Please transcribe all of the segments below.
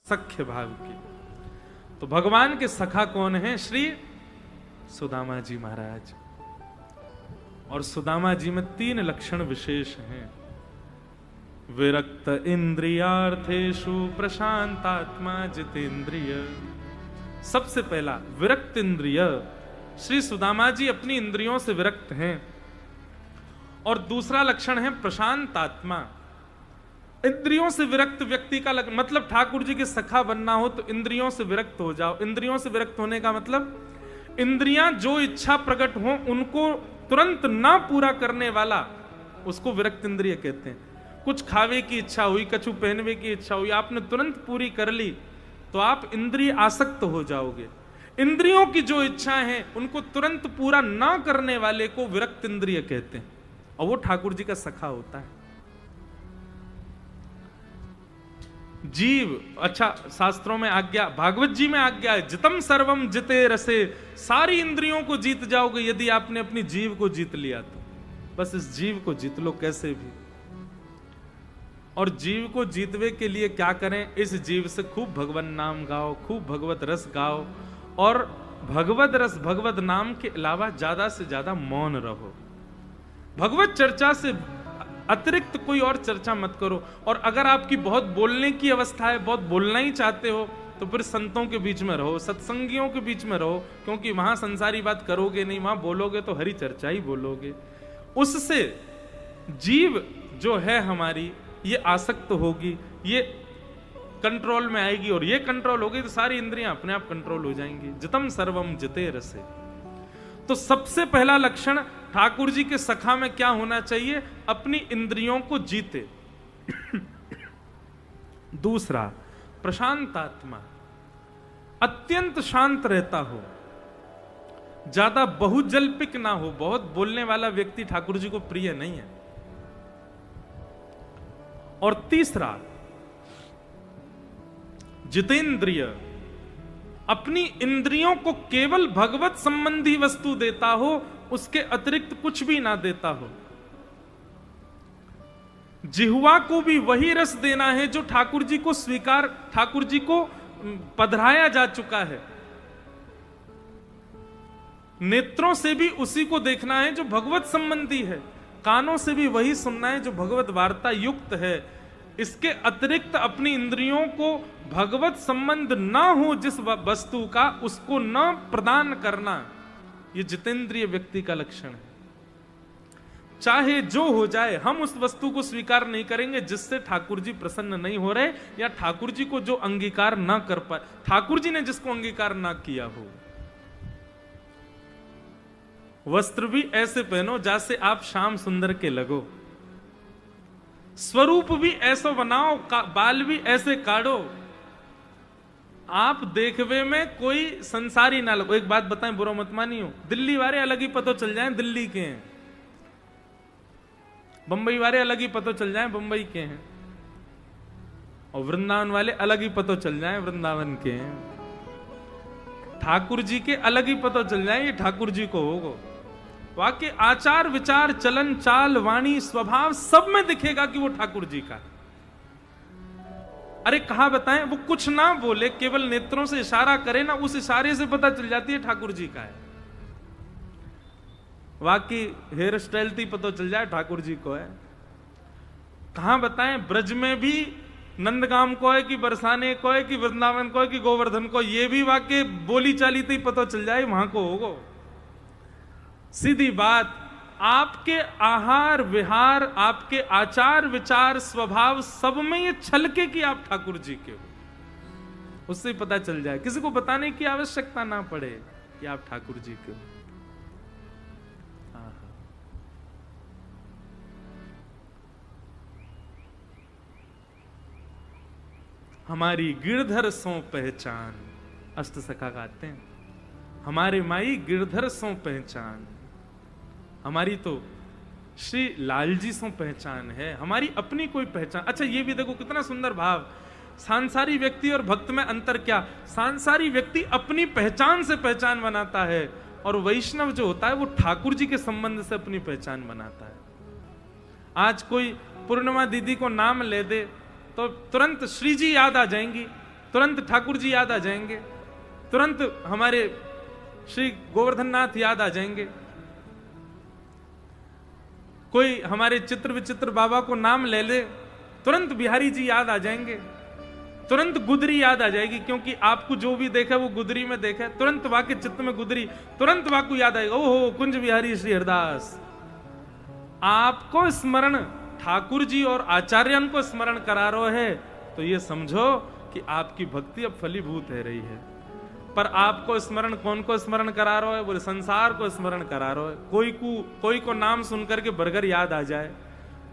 सख्य भाव की। तो भगवान के सखा कौन है? श्री सुदामा जी महाराज। और सुदामा जी में 3 लक्षण विशेष हैं। विरक्त इंद्रियार्थेषु प्रशांतात्मा जितेंद्रिय। सबसे पहला विरक्त इंद्रिय, श्री सुदामा जी अपनी इंद्रियों से विरक्त हैं। और दूसरा लक्षण है प्रशांत आत्मा। इंद्रियों से विरक्त व्यक्ति का मतलब ठाकुर जी के सखा बनना हो तो इंद्रियों से विरक्त हो जाओ। इंद्रियों से विरक्त होने का मतलब इंद्रियां जो इच्छा प्रकट हो उनको तुरंत ना पूरा करने वाला, उसको विरक्त इंद्रिय कहते हैं। कुछ खावे की इच्छा हुई, कछु पहनवे की इच्छा हुई, आपने तुरंत पूरी कर ली तो आप इंद्रिय आसक्त हो जाओगे। इंद्रियों की जो इच्छाएं हैं उनको तुरंत पूरा ना करने वाले को विरक्त इंद्रिय कहते हैं, और वो ठाकुर जी का सखा होता है। जीव, अच्छा शास्त्रों में आज्ञा, भागवत जी में आज्ञा है, जितम सर्वम जिते रसे। सारी इंद्रियों को जीत जाओगे यदि आपने अपनी जीव को जीत लिया तो। बस इस जीव को जीत लो कैसे भी। और जीव को जीतवे के लिए क्या करें? इस जीव से खूब भगवत नाम गाओ, खूब भगवत रस गाओ, और भगवत रस भगवत नाम के अलावा ज्यादा से ज्यादा मौन रहो। भगवत चर्चा से अतिरिक्त कोई और चर्चा मत करो। और अगर आपकी बहुत बोलने की अवस्था है, बहुत बोलना ही चाहते हो, तो फिर संतों के बीच में रहो, सत्संगियों के बीच में रहो, क्योंकि वहां संसारी बात करोगे नहीं, वहां बोलोगे तो हरि चर्चा ही बोलोगे। उससे जीव जो है हमारी ये आसक्त होगी, ये कंट्रोल में आएगी, और ये कंट्रोल होगी तो सारी इंद्रियां अपने आप कंट्रोल हो जाएंगी। जितम सर्वम जिते रसे। तो सबसे पहला लक्षण ठाकुर जी के सखा में क्या होना चाहिए? अपनी इंद्रियों को जीते। दूसरा प्रशांत आत्मा, अत्यंत शांत रहता हो, ज्यादा बहुजल्पिक ना हो। बहुत बोलने वाला व्यक्ति ठाकुर जी को प्रिय नहीं है। और तीसरा जितेंद्रिय, अपनी इंद्रियों को केवल भगवत संबंधी वस्तु देता हो, उसके अतिरिक्त कुछ भी ना देता हो। जिह्वा को भी वही रस देना है जो ठाकुर जी को स्वीकार, ठाकुर जी को पधराया जा चुका है। नेत्रों से भी उसी को देखना है जो भगवत संबंधी है। कानों से भी वही सुनना है जो भगवत वार्ता युक्त है। इसके अतिरिक्त अपनी इंद्रियों को भगवत संबंध ना हो जिस वस्तु का, उसको न प्रदान करना, यह जितेंद्रिय व्यक्ति का लक्षण है। चाहे जो हो जाए, हम उस वस्तु को स्वीकार नहीं करेंगे जिससे ठाकुर जी प्रसन्न नहीं हो रहे, या ठाकुर जी को जो अंगीकार ना कर पाए, ठाकुर जी ने जिसको अंगीकार ना किया हो। वस्त्र भी ऐसे पहनो जैसे आप श्याम सुंदर के लगो। स्वरूप भी ऐसा बनाओ, बाल भी ऐसे काटो, आप देखवे में कोई संसारी ना लगो। एक बात बताएं, बुरा मत मानियो, दिल्ली वाले अलग ही पता चल जाएं दिल्ली के हैं, बंबई वाले अलग ही पता चल जाएं बंबई के हैं, और वृंदावन वाले अलग ही पता चल जाएं वृंदावन के हैं। ठाकुर जी के अलग ही पता चल जाए ये ठाकुर जी को होगा। वाक्य आचार विचार चलन चाल वाणी स्वभाव सब में दिखेगा कि वो ठाकुर जी का। अरे कहा बताएं, वो कुछ ना बोले, केवल नेत्रों से इशारा करे ना, उस इशारे से पता चल जाती है ठाकुर जी का है। वाकई हेयर स्टाइल थी पता चल जाए ठाकुर जी को है। कहां बताएं, ब्रज में भी नंदगाम को है कि बरसाने को है कि वृंदावन को है कि गोवर्धन को, ये भी वाकई बोली चाली थी पता चल जाए वहां को होगा। सीधी बात, आपके आहार विहार, आपके आचार विचार स्वभाव सब में ये छलके कि आप ठाकुर जी के हो, उससे पता चल जाए, किसी को बताने की आवश्यकता ना पड़े कि आप ठाकुर जी के हो। हमारी गिरधर सो पहचान, अष्ट सखा गाते हैं, हमारे माई गिरधर सो पहचान। हमारी तो श्री लालजी सो पहचान है, हमारी अपनी कोई पहचान। अच्छा ये भी देखो कितना सुंदर भाव, सांसारी व्यक्ति और भक्त में अंतर क्या। सांसारी व्यक्ति अपनी पहचान से पहचान बनाता है, और वैष्णव जो होता है वो ठाकुर जी के संबंध से अपनी पहचान बनाता है। आज कोई पूर्णिमा दीदी को नाम ले दे तो तुरंत श्री जी याद आ जाएंगी, तुरंत ठाकुर जी याद आ जाएंगे, तुरंत हमारे श्री गोवर्धन नाथ याद आ जाएंगे। कोई हमारे चित्र विचित्र बाबा को नाम ले ले, तुरंत बिहारी जी याद आ जाएंगे, तुरंत गुदरी याद आ जाएगी, क्योंकि आपको जो भी देखा वो गुदरी में देखा, तुरंत वाक्य चित्त में गुदरी, तुरंत वाकु याद आएगा, ओहो कुंज बिहारी श्री हरदास। आपको स्मरण ठाकुर जी और आचार्यन को स्मरण करा रहे है, तो ये समझो कि आपकी भक्ति अब फलीभूत है रही है। पर आपको स्मरण कौन को स्मरण करा रहा है? बोले संसार को स्मरण करा रहा है। कोई को नाम सुनकर के बर्गर याद आ जाए,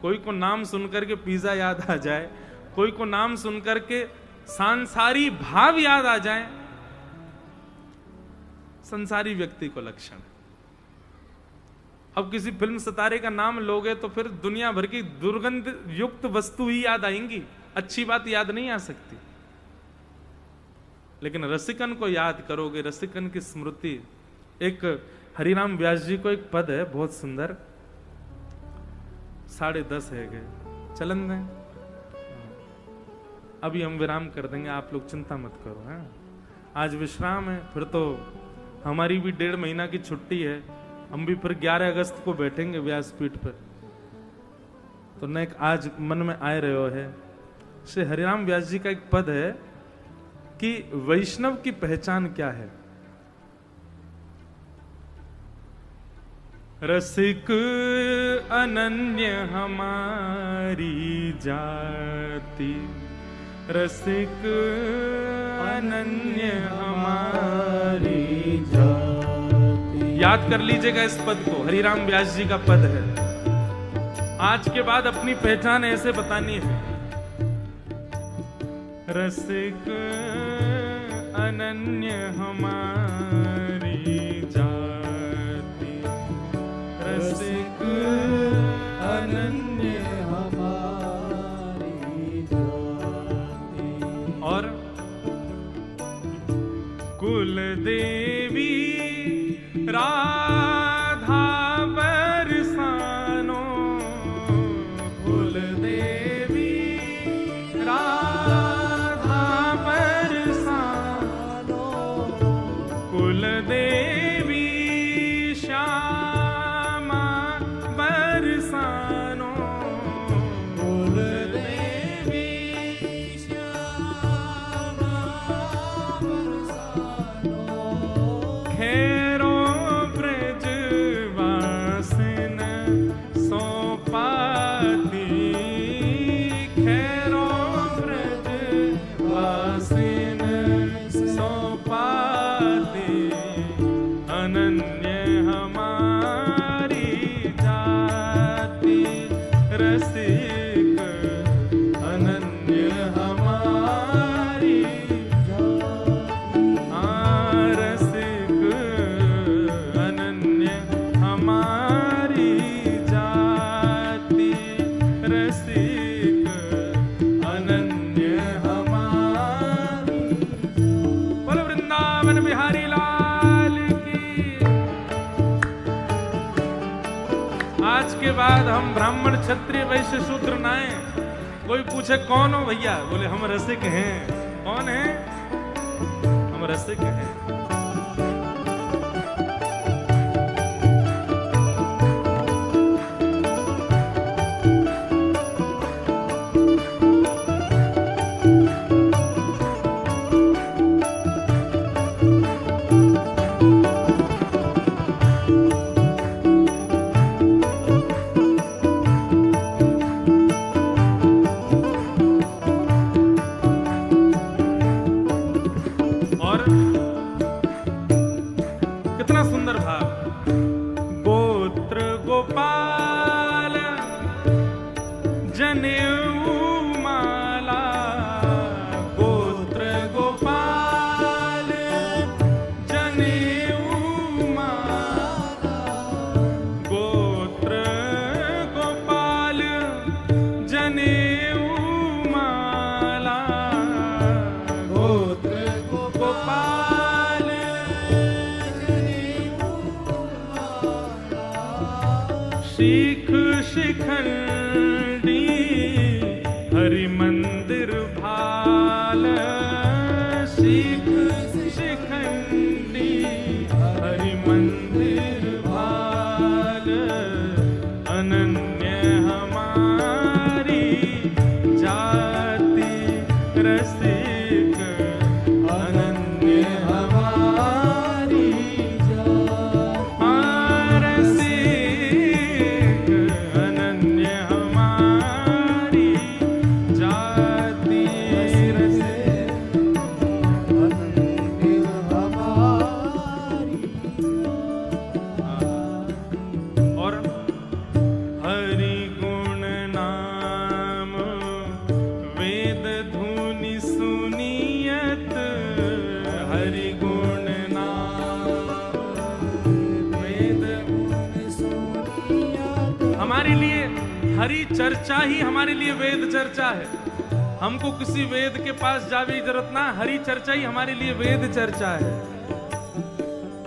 कोई को नाम सुनकर के पिज्जा याद आ जाए, कोई को नाम सुनकर के सांसारी भाव याद आ जाए, संसारी व्यक्ति को लक्षण। अब किसी फिल्म सितारे का नाम लोगे तो फिर दुनिया भर की दुर्गंध युक्त वस्तु ही याद आएंगी, अच्छी बात याद नहीं आ सकती। लेकिन रसिकन को याद करोगे, रसिकन की स्मृति। एक हरिराम व्यास जी को एक पद है बहुत सुंदर, 10:30 है गए, चलन में अभी हम विराम कर देंगे, आप लोग चिंता मत करो। है आज विश्राम है, फिर तो हमारी भी 1.5 महीना की छुट्टी है, हम भी फिर 11 अगस्त को बैठेंगे व्यासपीठ पर। तो न एक आज मन में आए रहे है, श्री हरिराम व्यास जी का एक पद है कि वैष्णव की पहचान क्या है। रसिक अनन्य हमारी जाति, रसिक अनन्य हमारी जाति। याद कर लीजिएगा इस पद को, हरिराम व्यास जी का पद है। आज के बाद अपनी पहचान ऐसे बतानी है, रसिक अनन्य हमारी जाति, रसिक अनन्य हमारी जाति। और कुल देवी राधा बरसानो, कुल देवी राधा बरसानो, कुल देवी श्यामा बरसानो, कुल देवी श्यामा बरसानो। खैरो ब्रजवासिन सौपाती, खैरो ब्रजवासिन सौपाती, अनन्य हमारी जाति, रसिक अनन्य हमारी जाति। रसिक अनन्य हमारी जाति, रसिक अनन्य हमारी। बोलो वृंदावन बिहारी लाल की। आज के बाद हम ब्राह्मण क्षत्रिय वैश्य शूद्र नाए। कोई पूछे कौन हो भैया, बोले हम रसिक हैं। कौन है? हम रसिक हैं। और कितना सुंदर भाव, गोत्र गोपाल जनेऊ माला, गोत्र गोपाल जनेऊ माला, गोत्र गोपाल जनेऊ माला, गोत्र गोपाल जनेऊ माला। शिख शिखंडी हरि मंदिर भाल, रसिक अनन्य हमारी रसिक अनन्य हमारी जाति और हरि गुण नाम वेद धुनि सुनियत हरि गुण नाम वेद धुनि सुनियत। हमारे लिए हरि चर्चा ही हमारे लिए वेद चर्चा है। हमको किसी वेद के पास जाने की जरूरत ना, हरि चर्चा ही हमारे लिए वेद चर्चा है।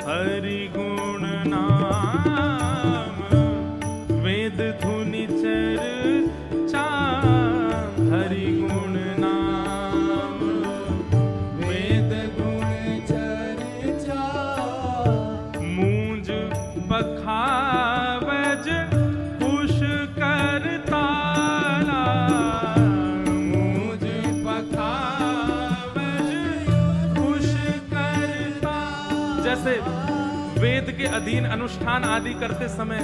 हरि गुण नाम वेद धुनि चर्चा हरि गुण नाम वेद धुनि चर्चा मूंज पखावज कुश करताला मूंज पखावज कुश करता। जैसे वेद के अधीन अनुष्ठान आदि करते समय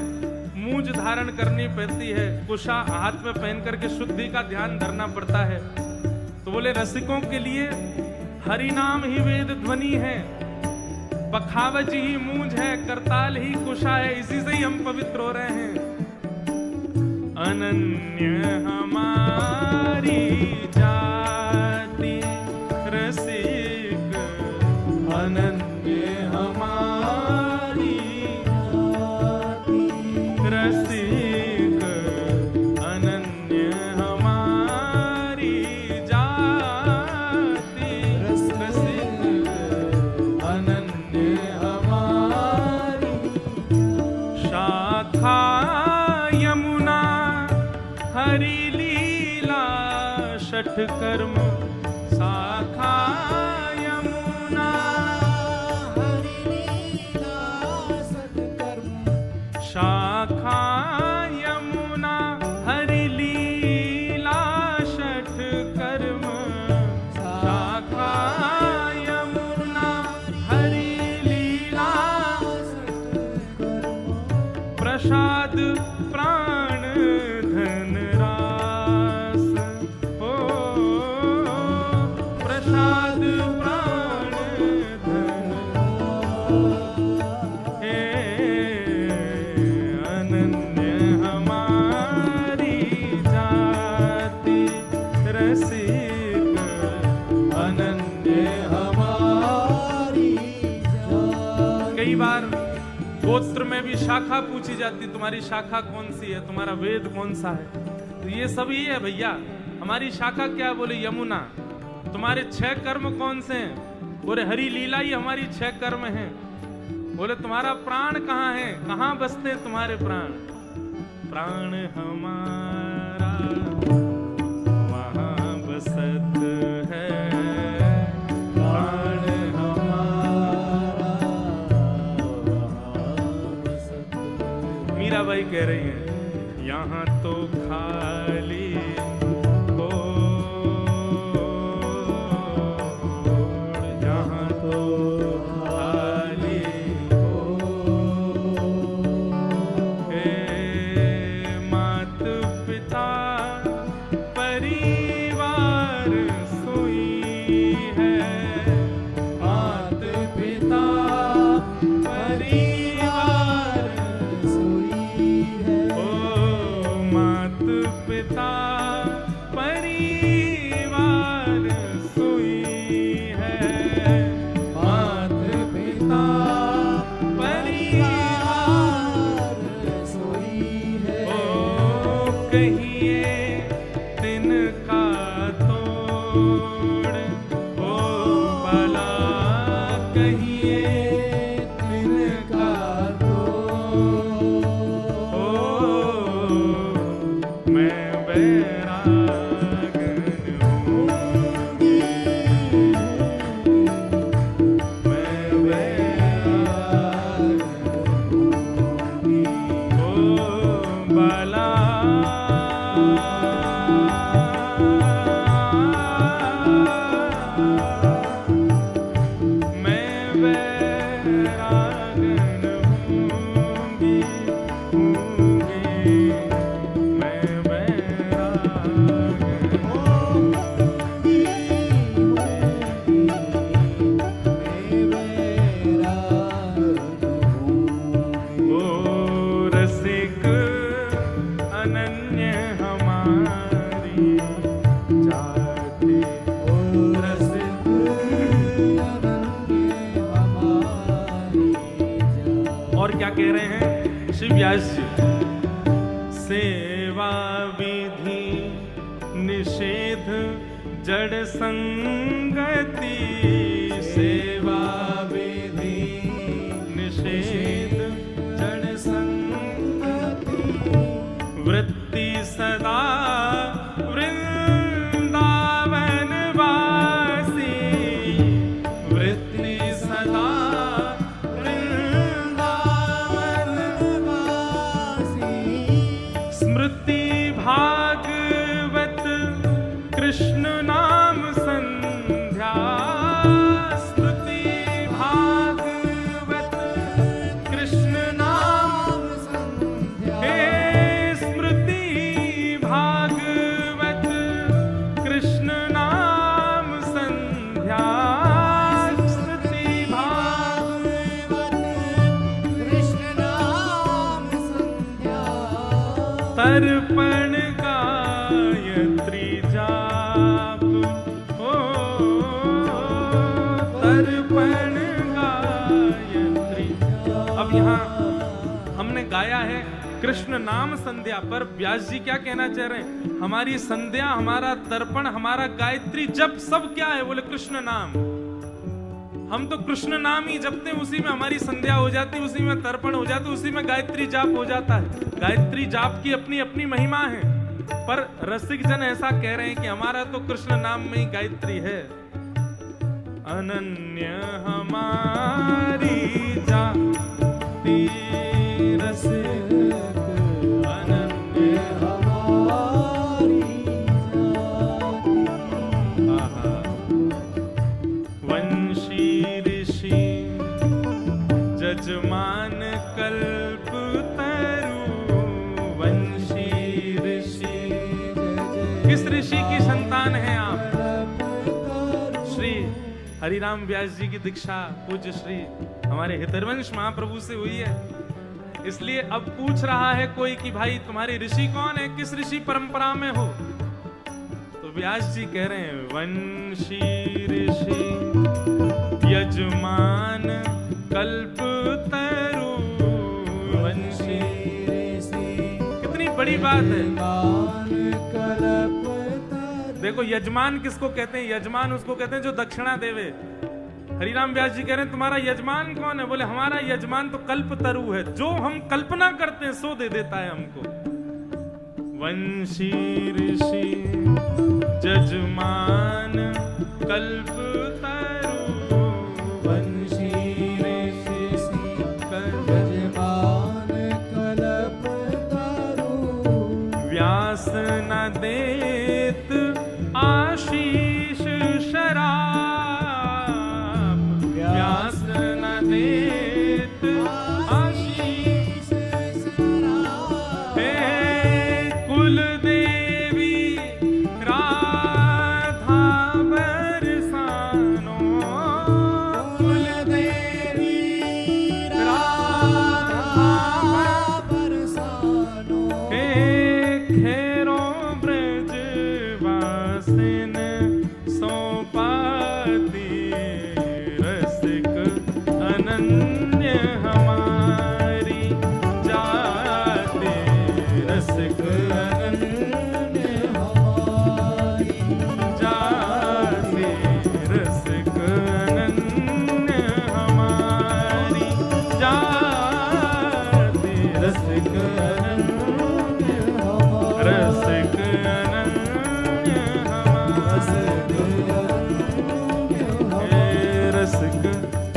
मूंज धारण करनी पड़ती है, कुशा हाथ में पहन करके शुद्धि का ध्यान धरना पड़ता है। तो बोले रसिकों के लिए हरि नाम ही वेद ध्वनि है, पखावज ही मूंज है, करताल ही कुशा है। इसी से ही हम पवित्र हो रहे हैं। अनन्य हमारी जाति रसिक अनन्य हमारी रसिक अनन्य हमारी जाति रसिक अनन्य हमारी शाखा यमुना हरि लीला षठ कर्म शाखा यमुना हरि लीला षठ कर्म शाखा यमुना हरि लीला षठ कर्म शाखा यमुना हरि लीला प्रसाद प्राण धन रास हो प्रसाद प्राण धन हे अनन्य हमारी जाति रसिक अनन्य हमारी जाति। कई बार गोत्र में भी शाखा पूछी जाती, तुम्हारी शाखा कौन सी है, तुम्हारा वेद कौन सा है। तो ये सब ही है भैया। हमारी शाखा क्या, बोले यमुना। तुम्हारे 6 कर्म कौन से हैं, बोले हरि लीला ही हमारी 6 कर्म हैं। बोले तुम्हारा प्राण कहाँ है, कहाँ बसते हैं तुम्हारे प्राण। प्राण हमारा वहाँ बसत है प्राण हमारा वहाँ बसत। मीराबाई कह रही हैं यहाँ तो खाली हो यहाँ तो खाली हो हे मात पिता परिवार सोई है मात पिता परिवार सोई है ओ मात पिता परिवार सोई है मात पिता परिवार सोई है ओ कहिए दिन का तोड़ ओ बाला कहिए दिन का तोड़ ओ मैं बैरागन होंगी मैं बैरागन होंगी ओ बाला क्या कह रहे हैं श्री व्यास जी? सेवा विधि निषेध जड़ संगति, सेवा विधि निषेध जड़ संगति, वृत्ति सदा वृंदावन वासी, वृत्ति सदा वृंदावन वासी, स्मृति भागवत कृष्ण नाम संध्या, स्मृति भागवत कृष्ण नाम संध्या, हे स्मृति भागवत कृष्ण नाम संध्या, स्मृति भागवत कृष्ण नाम संध्या, तर्पण गायत्री जाप, ओ तर्पण गायत्री। अब यहाँ हमने गाया है कृष्ण नाम संध्या, पर व्यास जी क्या कहना चाह रहे हैं? हमारी संध्या, हमारा तर्पण, हमारा गायत्री जप सब क्या है? बोले कृष्ण नाम। हम तो कृष्ण नाम ही जपते हैं, उसी में हमारी संध्या हो जाती है, उसी में तर्पण हो जाता है, उसी में गायत्री जाप हो जाता है। गायत्री जाप की अपनी अपनी महिमा है, पर रसिक जन ऐसा कह रहे हैं कि हमारा तो कृष्ण नाम में ही गायत्री है। अनन्य हमारी जाति रसिक, अनन्य हमारी जाति, वंशी ऋषि जजमान कल्प तरु, वंशी ऋषि। किस ऋषि की संतान है आप? श्री हरिराम व्यास जी की दीक्षा पूज्य श्री हमारे हितरवंश महाप्रभु से हुई है। इसलिए अब पूछ रहा है कोई कि भाई तुम्हारे ऋषि कौन है, किस ऋषि परंपरा में हो? तो व्यास जी कह रहे हैं वंशी ऋषि यजमान कल्प तरु, वंशी ऋषि। कितनी बड़ी बात है। देखो यजमान किसको कहते हैं? यजमान उसको कहते हैं जो दक्षिणा देवे। हरिराम व्यास जी कह रहे हैं तुम्हारा यजमान कौन है? बोले हमारा यजमान तो कल्प तरु है, जो हम कल्पना करते हैं सो दे देता है हमको। वंशी ऋषि जजमान कल्प तरु, वंशी ऋषि जजमान कल्प तरु, व्यास न देत आशीष शराब, व्यास न देत आशीष शराब, हे कुल देवी राधा बरसानो, कुल देवी राधा बरसानो, हे खेरो ब्रज वासिन सौपाती, रसिक अनन्य हमारी जाति, रसिक अनन्य हमारी जाति, रसिक अनन्य हमारी जाति, रसिक अनन्य हमारी, रसिक अनन्य हमारी, रसिक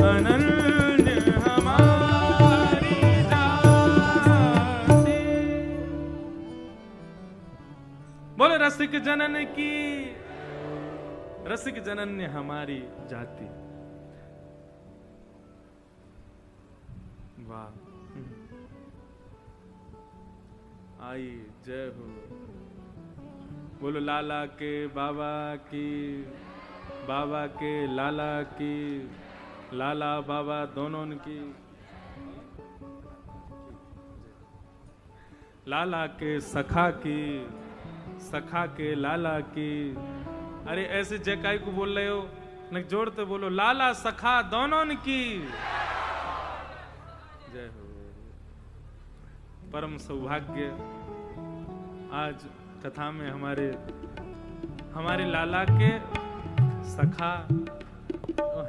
अनन्य हमारी जाति। बोले रसिक जनन की, रसिक जनन्य हमारी जाति। वाह, आई जय हो। बोलो लाला के बाबा की, बाबा के लाला की, लाला बाबा दोनों की, लाला के सखा की, सखा के लाला की। अरे ऐसे जयकाई को बोल रहे हो, न जोड़ते बोलो लाला सखा दोनों की जय हो। परम सौभाग्य आज कथा में हमारे लाला के सखा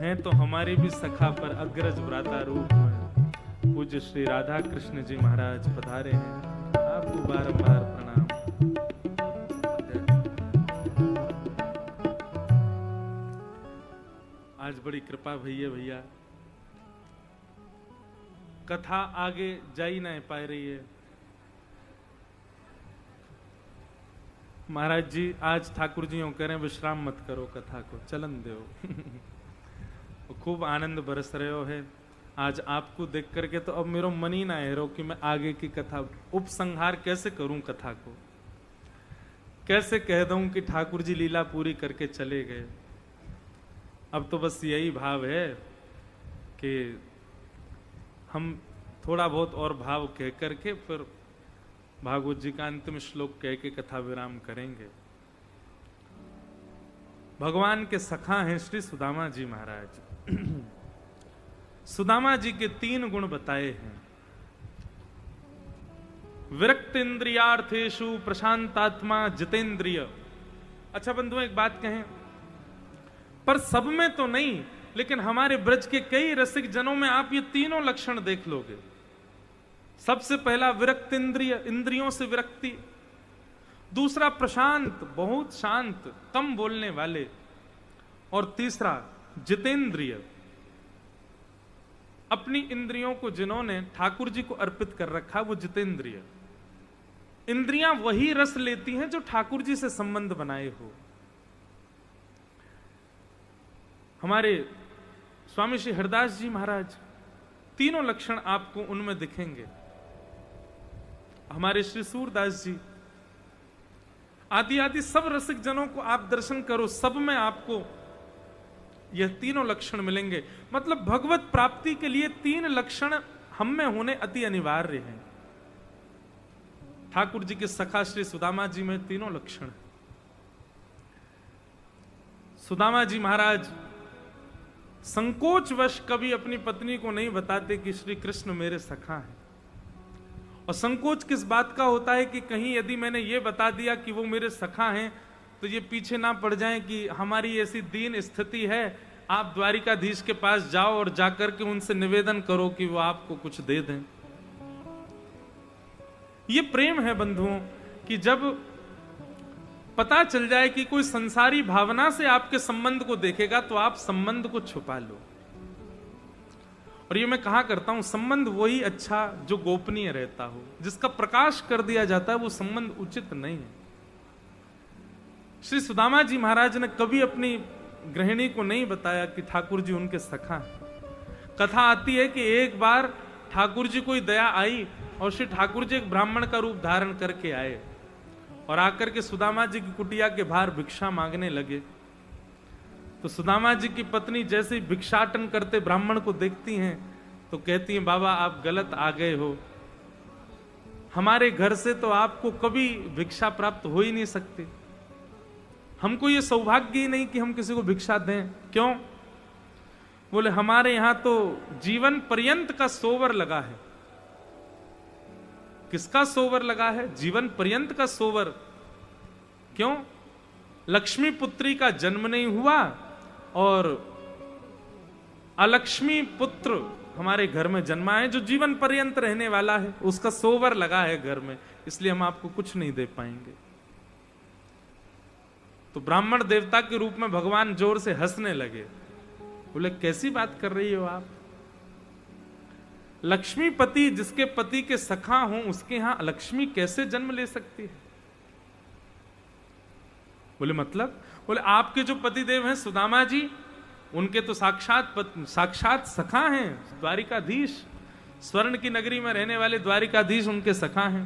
हैं, तो हमारी भी सखा पर अग्रज भ्राता रूप में पूज्य श्री राधा कृष्ण जी महाराज पधारे हैं। आपको बारंबार प्रणाम। आज बड़ी कृपा भैया कथा आगे जा ही नहीं पा रही है। महाराज जी आज ठाकुर जी यूं करें, विश्राम मत करो, कथा को चलन दो। खूब आनंद बरस रहे हो है आज आपको देख करके, तो अब मेरा मन ही ना है रो कि मैं आगे की कथा उपसंहार कैसे करूं, कथा को कैसे कह दूं कि ठाकुर जी लीला पूरी करके चले गए। अब तो बस यही भाव है कि हम थोड़ा बहुत और भाव कह करके फिर भागवत जी का अंतिम श्लोक कह के कथा विराम करेंगे। भगवान के सखा हैं श्री सुदामा जी महाराज। सुदामा जी के 3 गुण बताए हैं। विरक्त इंद्रियार्थेषु प्रशांतात्मा जितेंद्रिय। अच्छा बंधुओं एक बात कहें, पर सब में तो नहीं, लेकिन हमारे ब्रज के कई रसिक जनों में आप ये तीनों लक्षण देख लोगे। सबसे पहला विरक्त इंद्रिय, इंद्रियों से विरक्ति। दूसरा प्रशांत, बहुत शांत, कम बोलने वाले। और तीसरा जितेंद्रिय, अपनी इंद्रियों को जिन्होंने ठाकुर जी को अर्पित कर रखा वो जितेंद्रिय। इंद्रियां वही रस लेती हैं जो ठाकुर जी से संबंध बनाए हो। हमारे स्वामी श्री हरदास जी महाराज, तीनों लक्षण आपको उनमें दिखेंगे। हमारे श्री सूरदास जी, आदि आदि सब रसिक जनों को आप दर्शन करो, सब में आपको यह तीनों लक्षण मिलेंगे। मतलब भगवत प्राप्ति के लिए 3 लक्षण हम में होने अति अनिवार्य हैं। ठाकुर जी के सखा श्री सुदामा जी में तीनों लक्षण। सुदामा जी महाराज संकोचवश कभी अपनी पत्नी को नहीं बताते कि श्री कृष्ण मेरे सखा हैं। और संकोच किस बात का होता है कि कहीं यदि मैंने ये बता दिया कि वो मेरे सखा हैं तो ये पीछे ना पड़ जाएं कि हमारी ऐसी दीन स्थिति है, आप द्वारिकाधीश के पास जाओ और जाकर के उनसे निवेदन करो कि वो आपको कुछ दे दें। ये प्रेम है बंधुओं कि जब पता चल जाए कि कोई संसारी भावना से आपके संबंध को देखेगा तो आप संबंध को छुपा लो। और ये मैं कहा करता हूं, संबंध वही अच्छा जो गोपनीय रहता हो, जिसका प्रकाश कर दिया जाता है वो संबंध उचित नहीं है। श्री सुदामा जी महाराज ने कभी अपनी गृहिणी को नहीं बताया कि ठाकुर जी उनके सखा हैं। कथा आती है कि एक बार ठाकुर जी को दया आई और श्री ठाकुर जी एक ब्राह्मण का रूप धारण करके आए और आकर के सुदामा जी की कुटिया के बाहर भिक्षा मांगने लगे। तो सुदामा जी की पत्नी जैसे ही भिक्षाटन करते ब्राह्मण को देखती हैं तो कहती हैं, बाबा आप गलत आ गए हो, हमारे घर से तो आपको कभी भिक्षा प्राप्त हो ही नहीं सकती। हमको ये सौभाग्य ही नहीं कि हम किसी को भिक्षा दें। क्यों? बोले हमारे यहां तो जीवन पर्यंत का सोवर लगा है। किसका सोवर लगा है? जीवन पर्यंत का सोवर। क्यों? लक्ष्मी पुत्री का जन्म नहीं हुआ और अलक्ष्मी पुत्र हमारे घर में जन्मा है जो जीवन पर्यंत रहने वाला है, उसका सोवर लगा है घर में, इसलिए हम आपको कुछ नहीं दे पाएंगे। तो ब्राह्मण देवता के रूप में भगवान जोर से हंसने लगे। बोले कैसी बात कर रही हो आप? लक्ष्मीपति जिसके पति के सखा हों उसके यहां लक्ष्मी कैसे जन्म ले सकती है? बोले मतलब? बोले आपके जो पतिदेव हैं सुदामा जी, उनके तो साक्षात सखा हैं, द्वारिकाधीश, स्वर्ण की नगरी में रहने वाले द्वारिकाधीश उनके सखा हैं।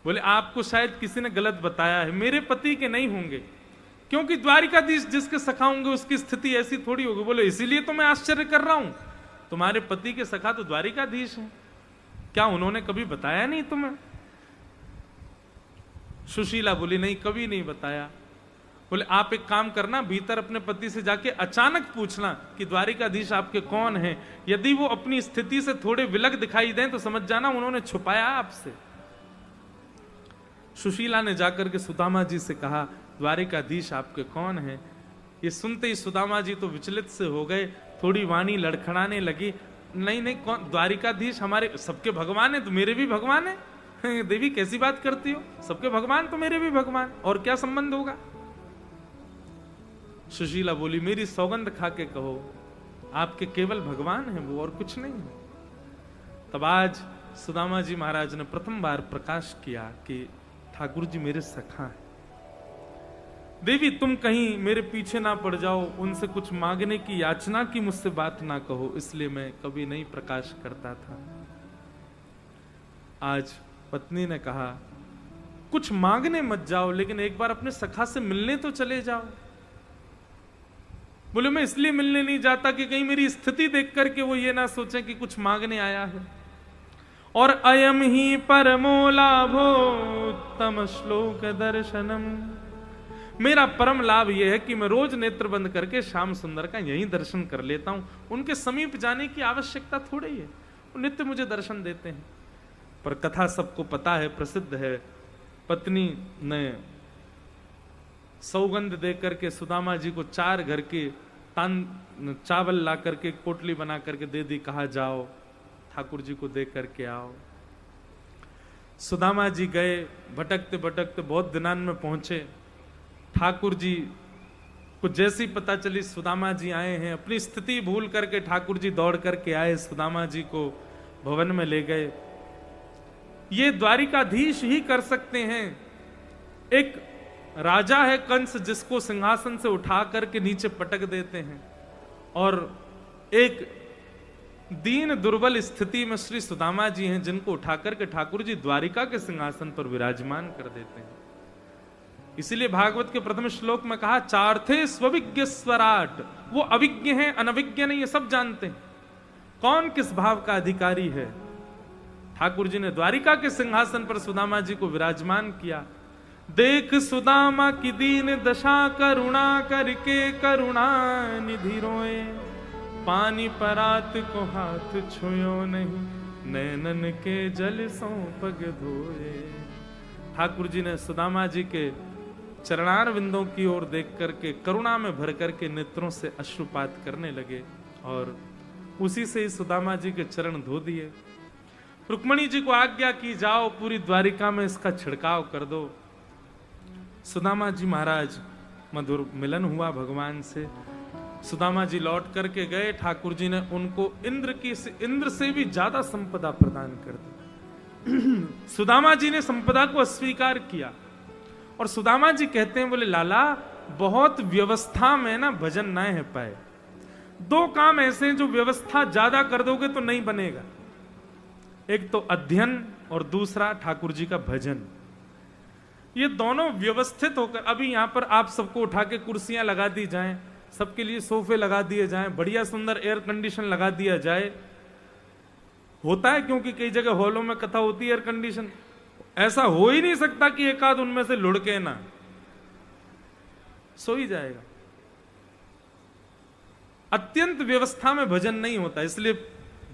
बोले आपको शायद किसी ने गलत बताया है, मेरे पति के नहीं होंगे, क्योंकि द्वारिकाधीश जिसके सखा होंगे उसकी स्थिति ऐसी थोड़ी होगी। बोले इसीलिए तो मैं आश्चर्य कर रहा हूं, तुम्हारे पति के सखा तो द्वारिकाधीश हैं, क्या उन्होंने कभी बताया नहीं तुम्हें? सुशीला बोली नहीं, कभी नहीं बताया। बोले आप एक काम करना, भीतर अपने पति से जाके अचानक पूछना कि द्वारिकाधीश आपके कौन हैं। यदि वो अपनी स्थिति से थोड़े विलग दिखाई दें तो समझ जाना उन्होंने छुपाया आपसे। सुशीला ने जाकर के सुदामा जी से कहा द्वारिकाधीश आपके कौन हैं। ये सुनते ही सुदामा जी तो विचलित से हो गए, थोड़ी वाणी लड़खड़ाने लगी। नहीं नहीं, कौन द्वारिकाधीश? हमारे सबके भगवान है तो मेरे भी भगवान है। देवी कैसी बात करती हो, सबके भगवान तो मेरे भी भगवान, और क्या संबंध होगा? सुशीला बोली मेरी सौगंध खा के कहो आपके केवल भगवान हैं वो, और कुछ नहीं है। तब आज सुदामा जी महाराज ने प्रथम बार प्रकाश किया कि ठाकुर जी मेरे सखा हैं। देवी तुम कहीं मेरे पीछे ना पड़ जाओ, उनसे कुछ मांगने की याचना की मुझसे बात ना कहो, इसलिए मैं कभी नहीं प्रकाश करता था। आज पत्नी ने कहा कुछ मांगने मत जाओ, लेकिन एक बार अपने सखा से मिलने तो चले जाओ। बोले मैं इसलिए मिलने नहीं जाता कि कहीं मेरी स्थिति देख करके वो ये ना सोचे कि कुछ मांगने आया है। और अयम ही परमो लाभो उत्तम श्लोक दर्शनम, मेरा परम लाभ यह है कि मैं रोज नेत्र बंद करके श्याम सुंदर का यही दर्शन कर लेता हूं। उनके समीप जाने की आवश्यकता थोड़ी है, वो नित्य मुझे दर्शन देते हैं। पर कथा सबको पता है, प्रसिद्ध है। पत्नी ने सौगंध दे करके सुदामा जी को 4 घर के चावल ला करके पोटली बना करके दे दी, कहा जाओ ठाकुर जी को दे करके आओ। सुदामा जी गए, भटकते भटकते बहुत दिनान में पहुंचे। ठाकुर जी को जैसी पता चली सुदामा जी आए हैं, अपनी स्थिति भूल करके ठाकुर जी दौड़ करके आए, सुदामा जी को भवन में ले गए। ये द्वारिकाधीश ही कर सकते हैं। एक राजा है कंस, जिसको सिंहासन से उठा करके नीचे पटक देते हैं, और एक दीन दुर्बल स्थिति में श्री सुदामा जी हैं, जिनको उठा करके ठाकुर जी द्वारिका के सिंहासन पर विराजमान कर देते हैं। इसीलिए भागवत के प्रथम श्लोक में कहा चार्थे स्वविज्ञ स्वराट, वो अविज्ञ हैं, अनविज्ञ नहीं, ये सब जानते हैं कौन किस भाव का अधिकारी है। ठाकुर जी ने द्वारिका के सिंहासन पर सुदामा जी को विराजमान किया। देख सुदामा की दीन दशा, करुणा करके करुणा निधि रोए, पानी परात को हाथ छुयो नहीं, नैनन के जल सो पग धोए। ठाकुर जी ने सुदामा जी के चरणार विंदों की ओर देख करके करुणा में भर करके नेत्रों से अश्रुपात करने लगे, और उसी से ही सुदामा जी के चरण धो दिए। रुक्मणी जी को आज्ञा की जाओ पूरी द्वारिका में इसका छिड़काव कर दो। सुदामा जी महाराज मधुर मिलन हुआ भगवान से। सुदामा जी लौट करके गए, ठाकुर जी ने उनको इंद्र से भी ज्यादा संपदा प्रदान कर दी। सुदामा जी ने संपदा को अस्वीकार किया, और सुदामा जी कहते हैं बोले लाला बहुत व्यवस्था में ना भजन ना है पाए। 2 काम ऐसे हैं जो व्यवस्था ज्यादा कर दोगे तो नहीं बनेगा, एक तो अध्ययन और दूसरा ठाकुर जी का भजन। ये दोनों व्यवस्थित होकर, अभी यहां पर आप सबको उठा के कुर्सियां लगा दी जाएं, सबके लिए सोफे लगा दिए जाएं, बढ़िया सुंदर एयर कंडीशन लगा दिया जाए, होता है क्योंकि कई जगह हॉलों में कथा होती है एयर कंडीशन, ऐसा हो ही नहीं सकता कि एक आध उनमें से लुढ़के ना, सो ही जाएगा। अत्यंत व्यवस्था में भजन नहीं होता, इसलिए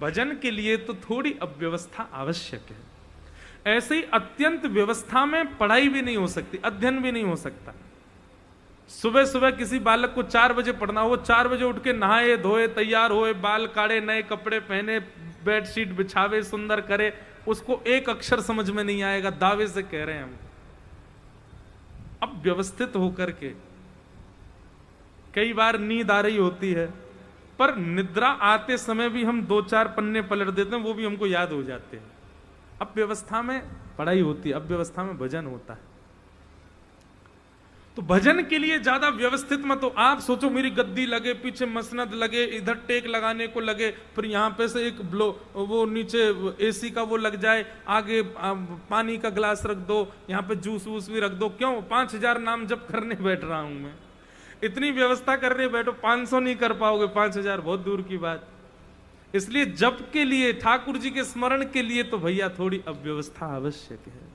भजन के लिए तो थोड़ी अव्यवस्था आवश्यक है। ऐसे ही अत्यंत व्यवस्था में पढ़ाई भी नहीं हो सकती, अध्ययन भी नहीं हो सकता। सुबह सुबह किसी बालक को 4 बजे पढ़ना हो, 4 बजे उठ के नहाए धोए तैयार होए, बाल काढ़े, नए कपड़े पहने, बेडशीट बिछावे, सुंदर करे, उसको एक अक्षर समझ में नहीं आएगा, दावे से कह रहे हैं हम। अब व्यवस्थित होकर के, कई बार नींद आ रही होती है, पर निद्रा आते समय भी हम 2-4 पन्ने पलट देते हैं, वो भी हमको याद हो जाते हैं। अब व्यवस्था में पढ़ाई होती है, अब व्यवस्था में भजन होता है। तो भजन के लिए ज्यादा व्यवस्थित मत हो। आप सोचो मेरी गद्दी लगे, पीछे मसनद लगे, इधर टेक लगाने को लगे, फिर यहां पे से एक वो नीचे एसी का वो लग जाए, आगे पानी का गिलास रख दो, यहां पे जूस वूस भी रख दो। क्यों? 5000 नाम जप करने बैठ रहा हूं मैं, इतनी व्यवस्था करने बैठो, 500 नहीं कर पाओगे, 5000 बहुत दूर की बात। इसलिए जप के लिए, ठाकुर जी के स्मरण के लिए तो भैया थोड़ी अव्यवस्था आवश्यक है।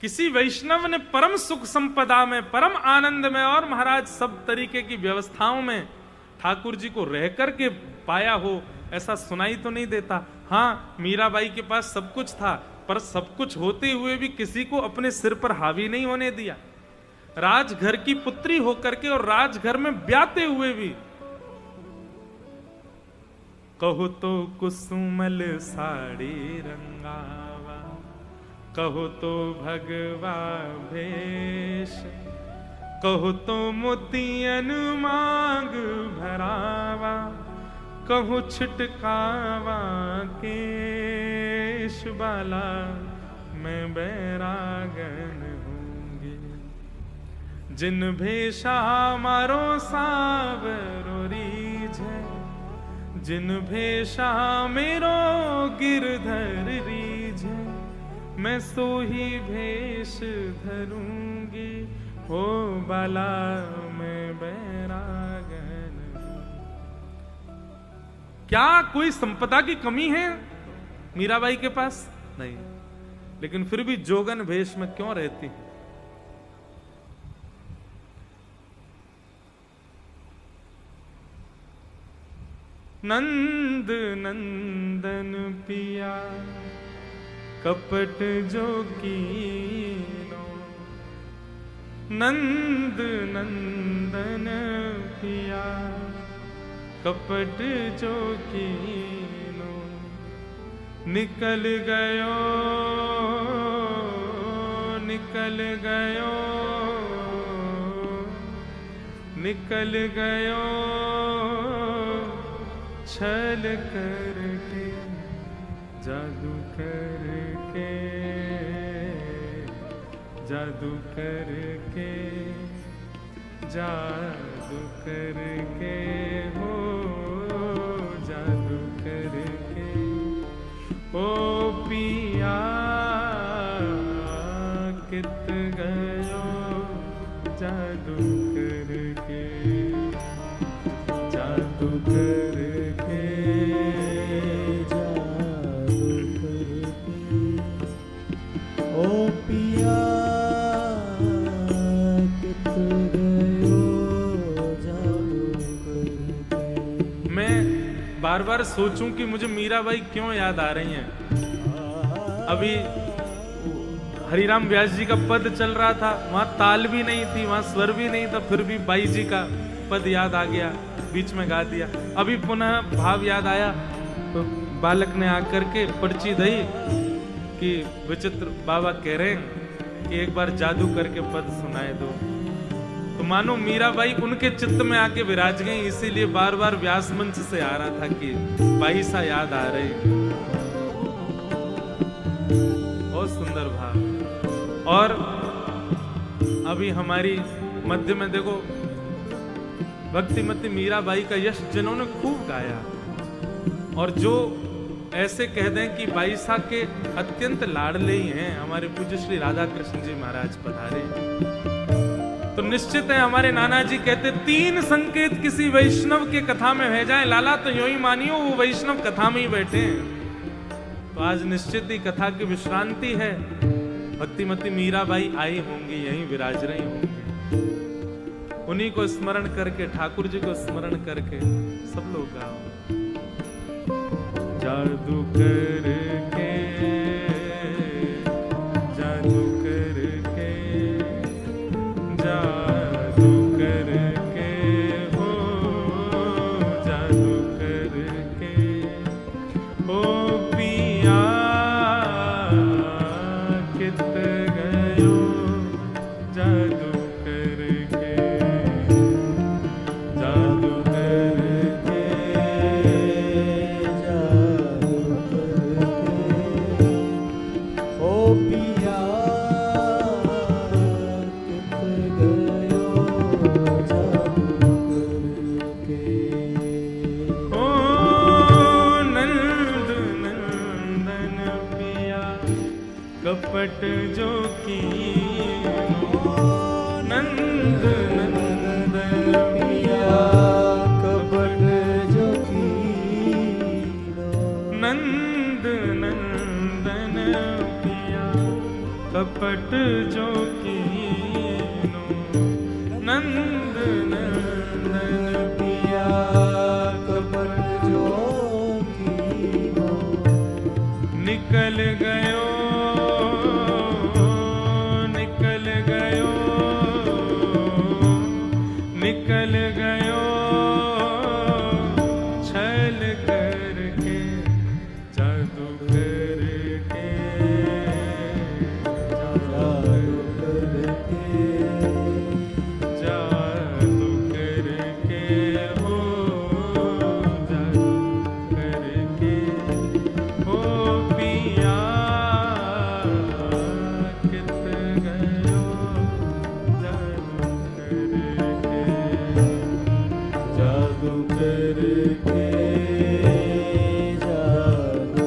किसी वैष्णव ने परम सुख संपदा में, परम आनंद में और महाराज सब तरीके की व्यवस्थाओं में ठाकुर जी को रह करके पाया हो, ऐसा सुनाई तो नहीं देता। हाँ, मीराबाई के पास सब कुछ था, पर सब कुछ होते हुए भी किसी को अपने सिर पर हावी नहीं होने दिया। राजघर की पुत्री होकर के और राजघर में ब्याते हुए भी, कहो तो कुसुमल साड़ी रंगावा, कहो तो भगवा भेष, कहो तो मोतियन मांग भरावा, कहो छिटकावा केश बाला, मैं बैरागन होंगी। जिन भेषा मारो सावरो रीझ, जिन भेषा मेरो गिरधर रीझ, मैं सो ही भेष धरूंगी, हो बाला मैं बैरागन। क्या कोई संपदा की कमी है मीराबाई के पास? नहीं, लेकिन फिर भी जोगन भेष में क्यों रहती? नंद नंदन पिया कपट जो कीनो, नंद नंदन पिया कपट जो कीनो, निकल गयो निकल गयो निकल गयो, छल करके जादू करके, जादू करके, जादू करके, हो जादू करके, ओ पिया कित गयो जादू करके, जादू करके, जादू करके, ओ पिया कित गयो जादू करके। मैं बार बार सोचूं कि मुझे मीराबाई क्यों याद आ रही हैं। अभी हरिराम व्यास जी का पद चल रहा था, वहां ताल भी नहीं थी, वहां स्वर भी नहीं था, फिर भी बाई जी का पद याद आ गया, बीच में गा दिया। अभी पुनः भाव याद आया तो बालक ने आकर के पर्ची दी कि विचित्र बाबा कह रहे हैं कि एक बार जादू करके पद सुनाए दो। तो मानो मीराबाई उनके चित्त में आके विराज गई, इसीलिए बार बार व्यास मंच से आ रहा था कि बाई सा याद आ रहे। बहुत सुंदर भाव। और अभी हमारी मध्य में देखो भक्तिमती मीराबाई का यश जिन्होंने खूब गाया, और जो ऐसे कह दें कि बाई साहब के अत्यंत लाडले ही हैं, हमारे पूज्य श्री राधा कृष्ण जी महाराज पधारे, तो निश्चित है हमारे नाना जी कहते 3 संकेत किसी वैष्णव के कथा में है जाए लाला, तो यूं ही मानियो वो वैष्णव कथा में ही बैठे हैं। तो आज निश्चित ही कथा की विश्रांति है, भक्तिमती मीराबाई आई होंगी, यहीं विराज रही होंगी। उन्हीं को स्मरण करके, ठाकुर जी को स्मरण करके सब लोग गाओ। जादू करके, जादू करके, जादू करके, हो जादू करके, ओ पिया कित गयो जादू करके, जादू करके, जादू करके, ओ पिया कित गयो जादू करके, ओ नंद नंदन पिया कपट जो कीनो, नंद नंदन पिया कपट जो कीनो, नंद नंदन कपट जो कीनो नंद नंदन पिया कपट जो कीनो निकल गयो निकल गयो निकल गयो छल करके जादू करके जादू करके जादू करके हो जादू करके हो पिया कित गयो जादू करके जादू करके जादू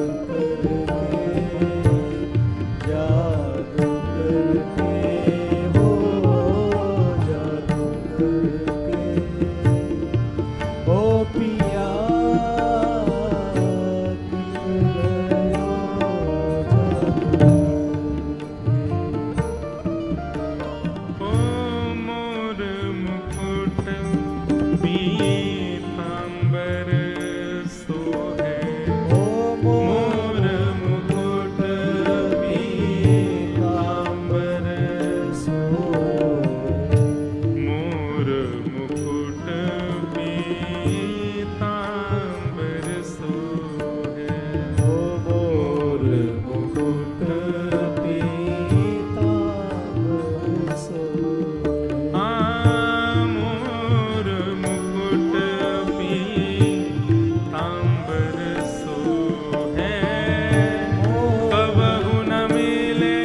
करके हो जादू करके ओ पिया कित गयो जादू ओ मोर मुकुट पीतांबर सोहे ओ मोर मुकुट पीतांबर मोर मुकुट पीतांबर सोहे मोर मुकुट पीतांबर सोहे मोर मुकुट पीतांबर सोहे कबहु न मिले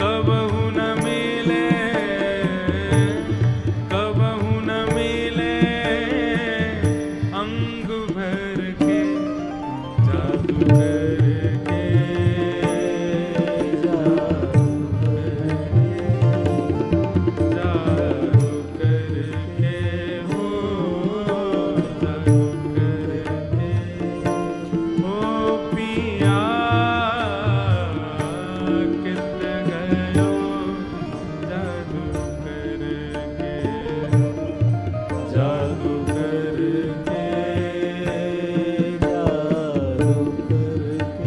कबहु न मिले कबहु न मिले अंग भर के जादू करके जादू करके हो जादू करके हो पिया कित गयो जादू करके जादू करके जादू करके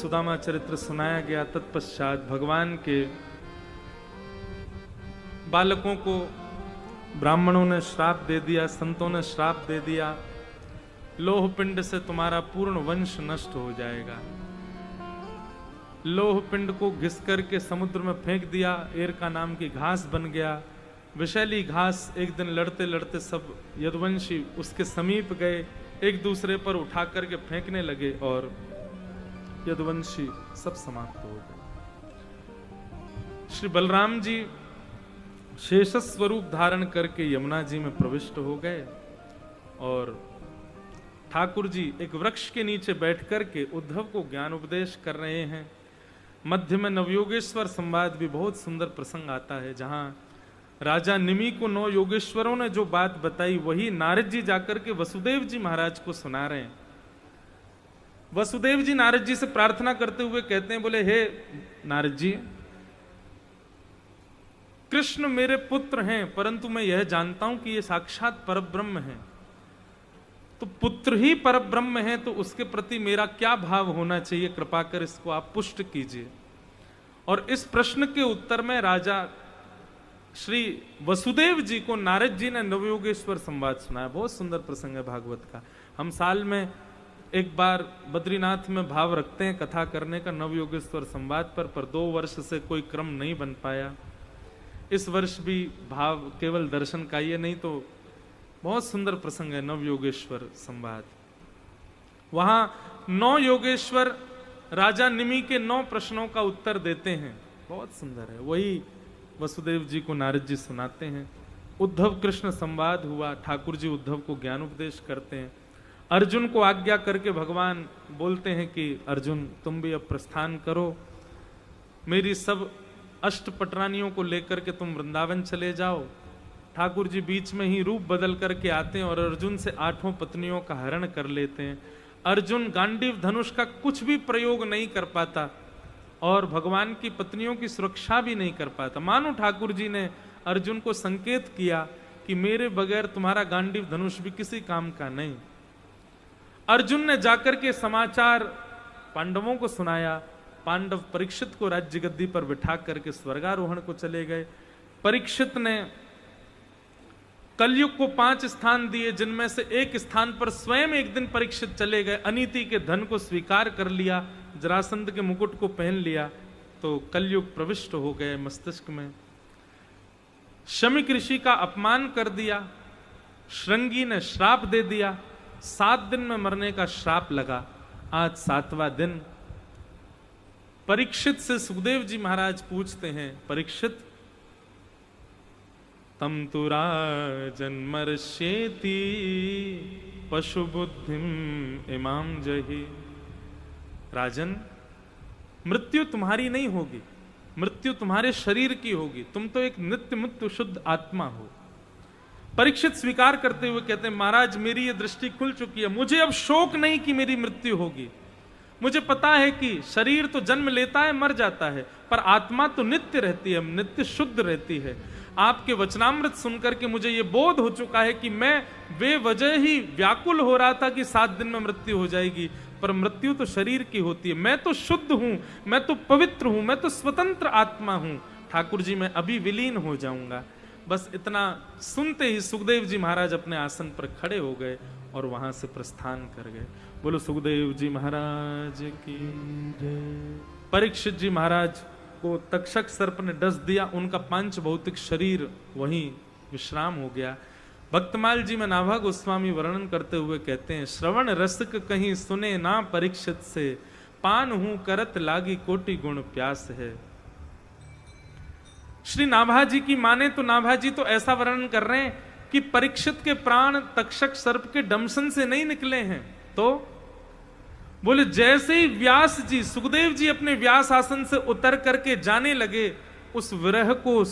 सुदामा चरित्र सुनाया गया। तत्पश्चात भगवान के बालकों को ब्राह्मणों ने श्राप दे दिया, संतों ने श्राप दे दिया, लोह पिंड से तुम्हारा पूर्ण वंश नष्ट हो जाएगा। लोह पिंड को घिस करके समुद्र में फेंक दिया, एरका नाम की घास बन गया, विषैली घास। एक दिन लड़ते लड़ते सब यदुवंशी उसके समीप गए, एक दूसरे पर उठा करके फेंकने लगे और यदुवंशी सब समाप्त हो गए। श्री बलराम जी शेष स्वरूप धारण करके यमुना जी में प्रविष्ट हो गए और ठाकुर जी एक वृक्ष के नीचे बैठ करके उद्धव को ज्ञान उपदेश कर रहे हैं। मध्य में नवयोगेश्वर संवाद भी बहुत सुंदर प्रसंग आता है, जहां राजा निमि को 9 योगेश्वरों ने जो बात बताई वही नारद जी जाकर के वसुदेव जी महाराज को सुना रहे हैं। वसुदेव जी नारद जी से प्रार्थना करते हुए कहते हैं, बोले हे नारद जी, कृष्ण मेरे पुत्र हैं, परंतु मैं यह जानता हूं कि ये साक्षात परब्रह्म है। तो पुत्र ही परब्रह्म है तो उसके प्रति मेरा क्या भाव होना चाहिए, कृपा कर इसको आप पुष्ट कीजिए। और इस प्रश्न के उत्तर में राजा श्री वसुदेव जी को नारद जी ने नवयोगेश्वर संवाद सुनाया। बहुत सुंदर प्रसंग है भागवत का। हम साल में एक बार बद्रीनाथ में भाव रखते हैं कथा करने का नवयोगेश्वर संवाद पर 2 वर्ष से कोई क्रम नहीं बन पाया। इस वर्ष भी भाव केवल दर्शन का ही है, नहीं तो बहुत सुंदर प्रसंग है नवयोगेश्वर संवाद। वहां 9 योगेश्वर राजा निमि के 9 प्रश्नों का उत्तर देते हैं, बहुत सुंदर है। वही वसुदेव जी को नारद जी सुनाते हैं। उद्धव कृष्ण संवाद हुआ, ठाकुर जी उद्धव को ज्ञान उपदेश करते हैं। अर्जुन को आज्ञा करके भगवान बोलते हैं कि अर्जुन तुम भी अब प्रस्थान करो, मेरी सब अष्टपटरानियों को लेकर के तुम वृंदावन चले जाओ। ठाकुर जी बीच में ही रूप बदल करके आते हैं और अर्जुन से 8 पत्नियों का हरण कर लेते हैं। अर्जुन गांडीव धनुष का कुछ भी प्रयोग नहीं कर पाता और भगवान की पत्नियों की सुरक्षा भी नहीं कर पाता। मानो ठाकुर जी ने अर्जुन को संकेत किया कि मेरे बगैर तुम्हारा गांडीव धनुष भी किसी काम का नहीं। अर्जुन ने जाकर के समाचार पांडवों को सुनाया। पांडव परीक्षित को राज्य गद्दी पर बिठा करके स्वर्गारोहण को चले गए। परीक्षित ने कलयुग को 5 स्थान दिए, जिनमें से एक स्थान पर स्वयं एक दिन परीक्षित चले गए। अनीति के धन को स्वीकार कर लिया, जरासंध के मुकुट को पहन लिया, तो कलयुग प्रविष्ट हो गए मस्तिष्क में। शमिक ऋषि का अपमान कर दिया, श्रृंगी ने श्राप दे दिया, 7 दिन में मरने का श्राप लगा। आज 7वां दिन। परीक्षित से सुखदेव जी महाराज पूछते हैं, परीक्षित तम तु राजन मर्ष्येति पशु बुद्धिम इमाम जहि। राजन, मृत्यु तुम्हारी नहीं होगी, मृत्यु तुम्हारे शरीर की होगी, तुम तो एक नित्य मुक्त शुद्ध आत्मा हो। परीक्षित स्वीकार करते हुए कहते हैं, महाराज मेरी ये दृष्टि खुल चुकी है, मुझे अब शोक नहीं कि मेरी मृत्यु होगी। मुझे पता है कि शरीर तो जन्म लेता है, मर जाता है, पर आत्मा तो नित्य रहती है, नित्य शुद्ध रहती है। आपके वचनामृत सुनकर के मुझे ये बोध हो चुका है कि मैं बेवजह ही व्याकुल हो रहा था कि 7 दिन में मृत्यु हो जाएगी, पर मृत्यु तो शरीर की होती है। मैं तो शुद्ध हूं, मैं तो पवित्र हूं, मैं तो स्वतंत्र आत्मा हूं। ठाकुर जी मैं अभी विलीन हो जाऊंगा। बस इतना सुनते ही सुखदेव जी महाराज अपने आसन पर खड़े हो गए और वहां से प्रस्थान कर गए। बोलो सुखदेव जी महाराज की जय। परीक्षित जी महाराज को तक्षक सर्प ने डस दिया, उनका पंच भौतिक शरीर वहीं विश्राम हो गया। भक्तमाल जी में नाभा गोस्वामी वर्णन करते हुए कहते हैं, श्रवण रसक कहीं सुने ना परीक्षित से, पान हूं करत लागी कोटि गुण प्यास है। श्री नाभा जी की माने तो नाभा जी तो ऐसा वर्णन कर रहे हैं कि परीक्षित के प्राण तक्षक सर्प के डमसन से नहीं निकले हैं। तो बोले जैसे ही व्यास जी, सुखदेव जी अपने व्यास आसन से उतर करके जाने लगे, उस विरह को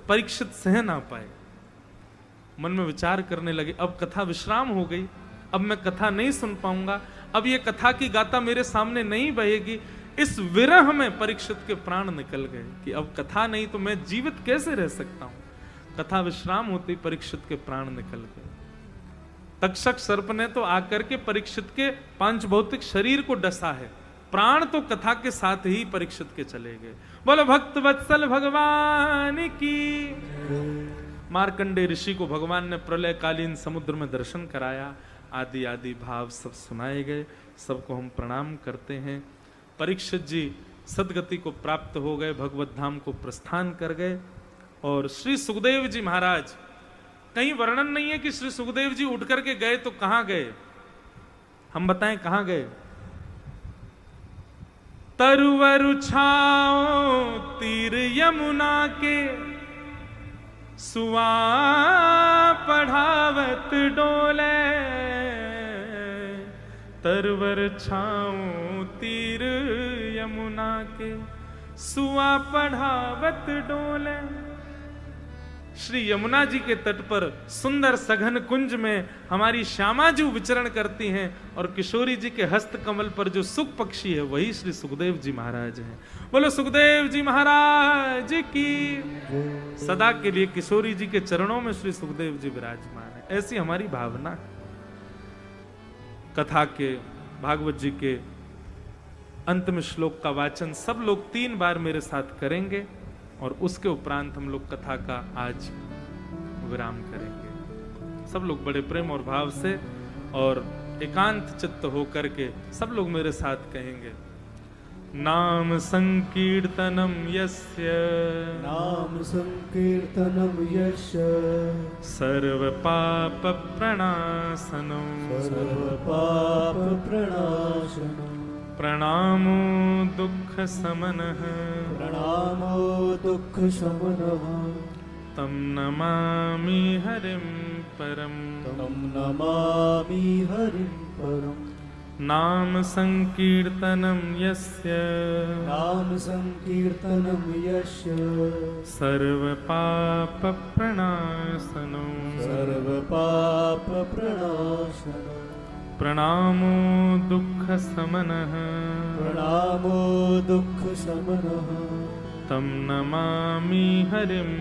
परीक्षित सह ना पाए। मन में विचार करने लगे, अब कथा विश्राम हो गई, अब मैं कथा नहीं सुन पाऊंगा, अब ये कथा की गाथा मेरे सामने नहीं बहेगी। इस विरह में परीक्षित के प्राण निकल गए कि अब कथा नहीं तो मैं जीवित कैसे रह सकता हूं। कथा विश्राम होती परीक्षित के प्राण निकल गए। तक्षक सर्प ने तो आकर के परीक्षित के पांच भौतिक शरीर को डसा है, प्राण तो कथा के साथ ही परीक्षित के चले गए। बोलो भक्त वत्सल भगवान की। मार्कंडेय ऋषि को भगवान ने प्रलयकालीन समुद्र में दर्शन कराया, आदि आदि भाव सब सुनाए गए, सबको हम प्रणाम करते हैं। परीक्षित जी सदगति को प्राप्त हो गए, भगवत धाम को प्रस्थान कर गए। और श्री सुखदेव जी महाराज, कहीं वर्णन नहीं है कि श्री सुखदेव जी उठ करके गए तो कहां गए, हम बताएं कहां गए। तरुवर छाओ तीर यमुना के, सुआ पढ़ावत डोले। तरवर छाओ तीर यमुना के, सुआ पढ़ावत डोले। श्री यमुना जी के तट पर सुंदर सघन कुंज में हमारी श्यामा जी विचरण करती हैं, और किशोरी जी के हस्त कमल पर जो सुख पक्षी है वही श्री सुखदेव जी महाराज हैं। बोलो सुखदेव जी महाराज की। सदा के लिए किशोरी जी के चरणों में श्री सुखदेव जी विराजमान है, ऐसी हमारी भावना है। कथा के भागवत जी के अंतिम श्लोक का वाचन सब लोग 3 बार मेरे साथ करेंगे, और उसके उपरांत हम लोग कथा का आज विराम करेंगे। सब लोग बड़े प्रेम और भाव से और एकांत चित्त होकर के सब लोग मेरे साथ कहेंगे। नाम संकीर्तनम यस्य, नाम संकीर्तनम यस्य, सर्व पाप प्रणाशनम, सर्व पाप प्रणाशनम, प्रणामो दुख समनः, प्रणामो दुख शमनः, तम नमामि हरिं परम, तम नमामि हरिं परम। नाम संकीर्तनम यस्य, नाम संकीर्तनम यस्य, सर्व पाप प्रणाशनो, सर्व पाप प्रणाशनम, प्रणामो दुख समनः, प्रणामो दुख शमनः, तम नमामि हरिं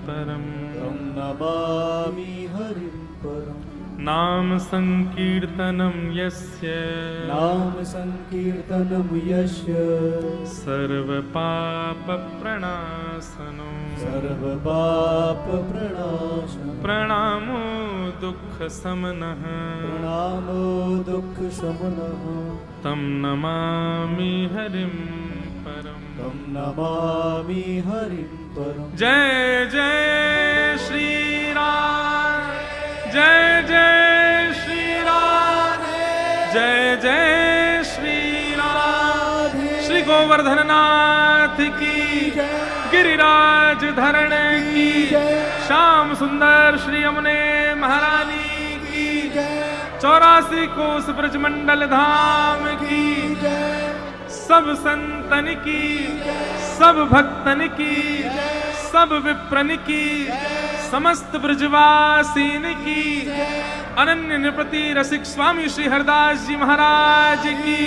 परम, तम नमामि हरिं परम। नाम संकीर्तनम यस्य, नाम संकीर्तनम यस्य, सर्व पाप प्रणाशनो, सर्व पाप प्रणाशनम, प्रणामो दुख समनः, प्रणामो दुख शमनः, तम नमामि हरिं परम। तम नमामि हरिं परम। जय जय श्री राम, जय जय श्री राम, जय जय श्री राम। श्री गोवर्धन नाथ की, गिरिराज धरण की, श्याम सुंदर श्री यमुने महारानी की, 84 कोस ब्रजमंडल धाम की, सब संतन की, सब भक्तन की, सब विप्रन की, समस्त ब्रजवासीन की, अनन्य निपति रसिक स्वामी श्री हरदास जी महाराज की,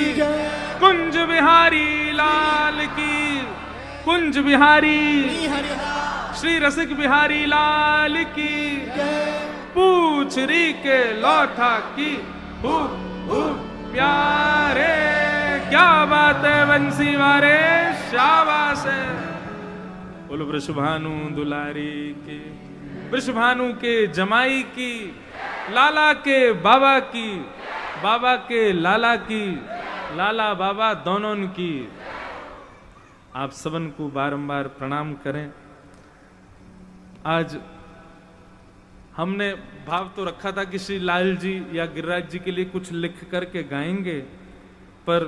कुंज बिहारी लाल की, कुंज बिहारी श्री रसिक बिहारी लाल की, पूछरी के लौठा की, प्यारे क्या बात है बंसी वारे, शाबाश है। बोलो वृषभानु दुलारी की, वृषभानु के जमाई की, लाला के बाबा की, बाबा के लाला की, लाला बाबा दोनों की। आप सबन को बारंबार प्रणाम करें। आज हमने भाव तो रखा था कि श्री लाल जी या गिरिराज जी के लिए कुछ लिख करके गाएंगे, पर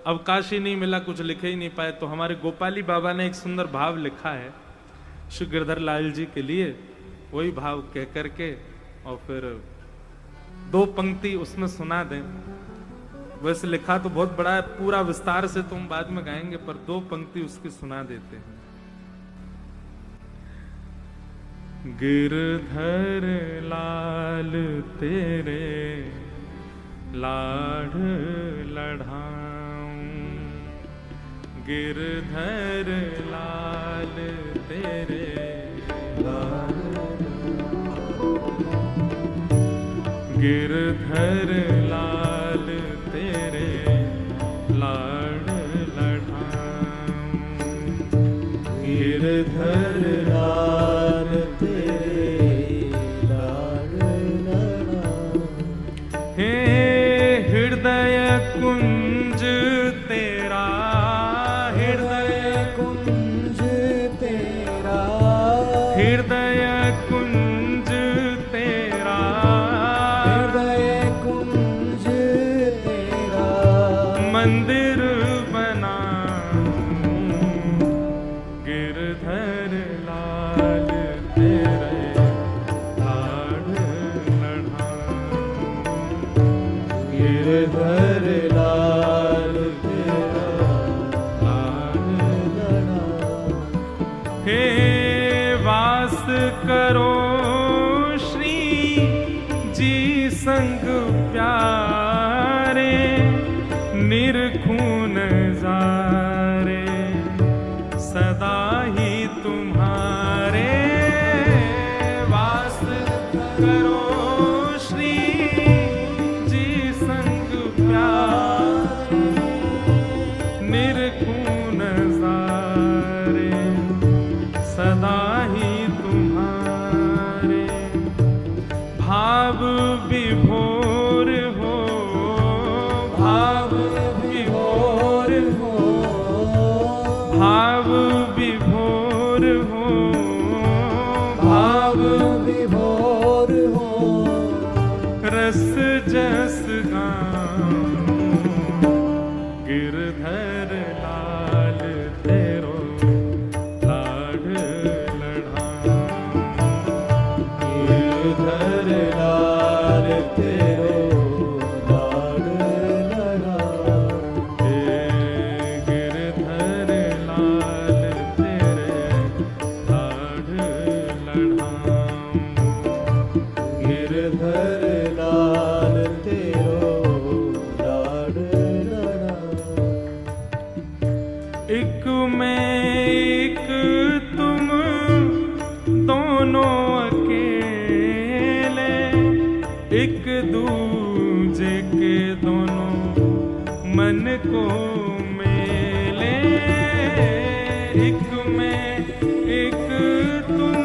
अवकाश ही नहीं मिला, कुछ लिखे ही नहीं पाए। तो हमारे गोपाली बाबा ने एक सुंदर भाव लिखा है श्री गिरधर लाल जी के लिए, वही भाव कह करके और फिर 2 पंक्ति उसमें सुना दें। वैसे लिखा तो बहुत बड़ा है, पूरा विस्तार से तुम बाद में गाएंगे, पर 2 पंक्ति उसकी सुना देते हैं। गिरधर लाल तेरे लाड लढ़ाऊं, गिरधर लाल तेरे लाड, गिरधर लाल तेरे लाड गिरधर लाल तेरे लाड लड़ा। हे हृदय कुंज तेरा, हृदय कुंज तेरा, हृदय कुंज तेरा, हृदय कुंज तेरा, मंदिर बना गिरधर लाल तेरे लाड लड़ा। गिरधर लाल तेरा लाड लड़ा। हे वास करो श्री जी संग प्यारे, निरखून जारे सदा ही तुम्हारे। वास करो श्री जी संग प्यारे, निरखून जारे सदा ही तुम्हारे। भाव विभोर हो, भाव विभोर हो, भाव विभोर हो, भाव विभोर हो, रस जस गाऊं गिरधर लाल तेरो लाड लड़ा। गिरधर लाल तेरो लाड लड़ा। हे गिरधर लाल तेरे लाड लड़ा। गिरधर लाल तेरो लाड लड़ा। एक मैं एक तुम दोनों अकेले, एक दूजे के दोनों मन को मेले। एक मैं एक तुम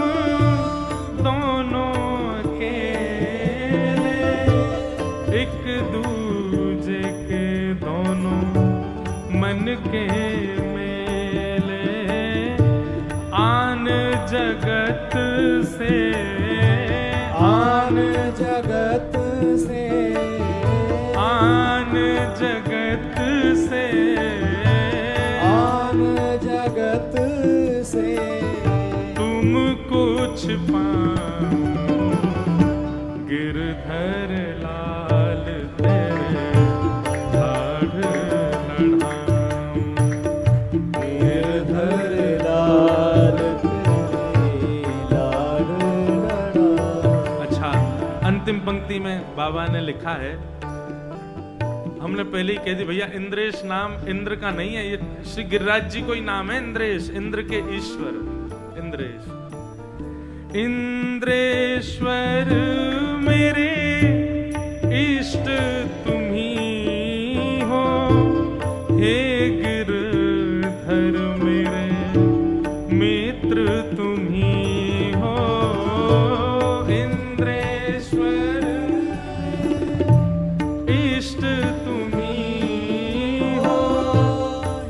दोनों अकेले, एक दूजे के दोनों मन के मेले। आन जगत से, आन जगत से, आन जगत से, आन जगत से, तुम कुछ पाओ गिरधर लाल तेरे लाड लड़ा। गिरधर लाल तेरे लाड लड़ा। अच्छा, अंतिम पंक्ति में बाबा ने लिखा है, हमने पहले ही कह दी भैया, इंद्रेश नाम इंद्र का नहीं है, ये श्री गिरिराज जी को ही नाम है इंद्रेश, इंद्र के ईश्वर इंद्रेश। इंद्रेश्वर मेरे इष्ट तुम्ही हो, हे गिरधर मेरे मित्र तुम्ही हो। इंद्रेश्वर इष्ट तुम्ही हो,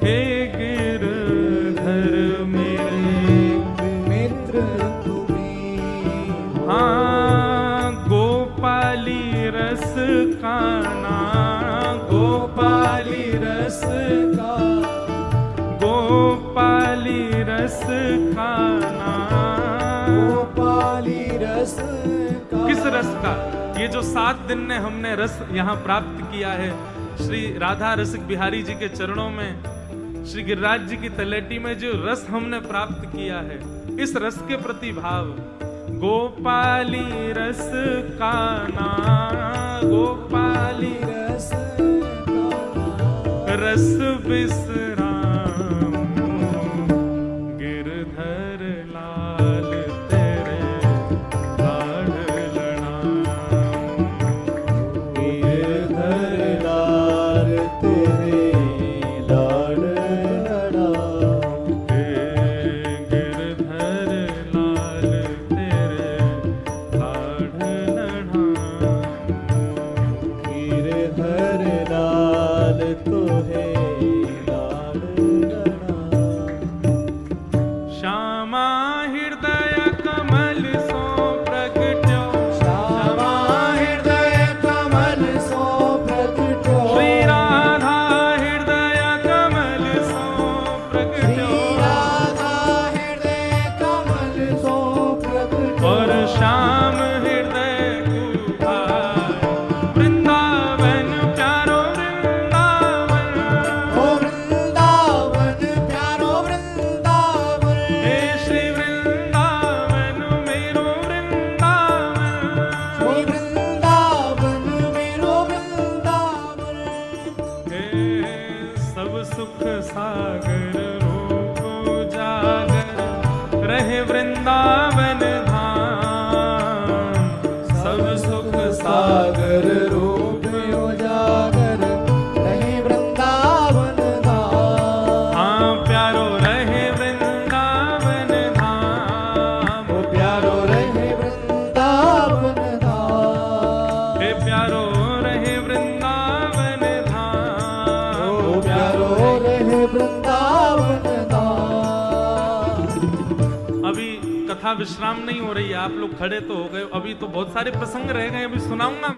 हे गिरधर मेरे मित्र तुम्ही हो। हाँ, गोपाली रस काना, गोपाली रस का, गोपाली रस खाना। गोपाली रस का। किस रस का? ये जो 7 दिन ने हमने रस यहाँ प्राप्त किया है, श्री राधा रसिक बिहारी जी के चरणों में, श्री गिरिराज जी की तलेटी में जो रस हमने प्राप्त किया है, इस रस के प्रति भाव। गोपाली रस काना, गोपाली रस का। रस विश्राम गिरधर लाल तेरे लाड लड़ा। गिरधर लाल तेरे लाड लड़ा। हे गिरधर विश्राम नहीं हो रही है। आप लोग खड़े तो हो गए, अभी तो बहुत सारे प्रसंग रह गए, अभी सुनाऊंगा।